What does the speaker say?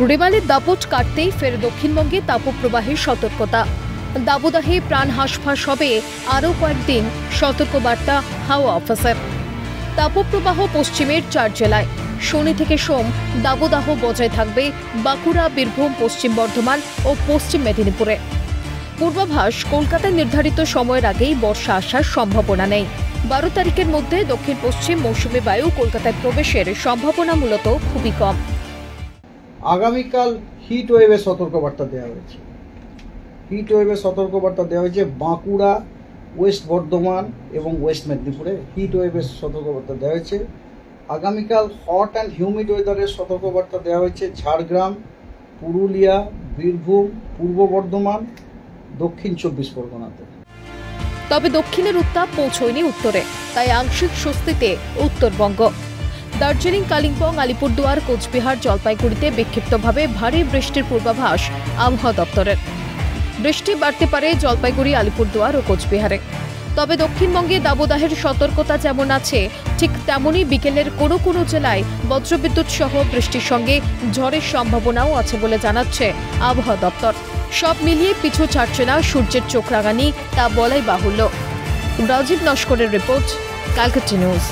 রেমালের দাপট কাটতেই ফের দক্ষিণবঙ্গে তাপপ্রবাহের সতর্কতা। দাবদাহে প্রাণ হাঁসফাঁস হবে আরও কয়েকদিন, সতর্কবার্তা হাওয়া অফিসের। তাপপ্রবাহ পশ্চিমের 4 জেলায়। শনি থেকে সোম দাবদাহ বজায় থাকবে বাঁকুড়া, বীরভূম, পশ্চিম বর্ধমান ও পশ্চিম মেদিনীপুরে। পূর্বাভাস, কলকাতায় নির্ধারিত সময়ের আগেই বর্ষা আসার সম্ভাবনা নেই। 12 তারিখের মধ্যে দক্ষিণ পশ্চিম মৌসুমী বায়ু কলকাতায় প্রবেশের সম্ভাবনা মূলত খুবই কম। আগামীকাল হিট ওয়েভের সতর্কবার্তা দেওয়া হয়েছে। হিট ওয়েভের সতর্কবার্তা দেওয়া হয়েছে বাঁকুড়া, ওয়েস্ট বর্ধমান এবং ওয়েস্ট মেদিনীপুরে হিট ওয়েভের সতর্কবার্তা দেওয়া হয়েছে। আগামীকাল হট অ্যান্ড হিউমিড ওয়েদারের সতর্কবার্তা দেওয়া হয়েছে ঝাড়গ্রাম, পুরুলিয়া, বীরভূম, পূর্ব বর্ধমান, দক্ষিণ 24 পরগনাতে। তবে দক্ষিণের উত্তাপ পৌঁছয়নি উত্তরে, তাই আংশিক স্বস্তিতে উত্তরবঙ্গ। দার্জিলিং, কালিম্পং, আলিপুরদুয়ার, কোচবিহার, জলপাইগুড়িতে বিক্ষিপ্তভাবে ভারী বৃষ্টির পূর্বাভাস আবহাওয়া দপ্তরের। বৃষ্টি বাড়তে পারে জলপাইগুড়ি, আলিপুরদুয়ার ও কোচবিহারে। তবে দক্ষিণবঙ্গে দাবদাহের সতর্কতা যেমন আছে, ঠিক তেমনই বিকেলের কোনো কোনো জেলায় বজ্রবিদ্যুৎ সহ বৃষ্টির সঙ্গে ঝড়ের সম্ভাবনাও আছে বলে জানাচ্ছে আবহাওয়া দপ্তর। সব মিলিয়ে পিছু ছাড়ছে না সূর্যের চোখ রাঙানি, তা বলাই বাহুল্য। রাজীব নস্করের রিপোর্ট, ক্যালকাটা নিউজ।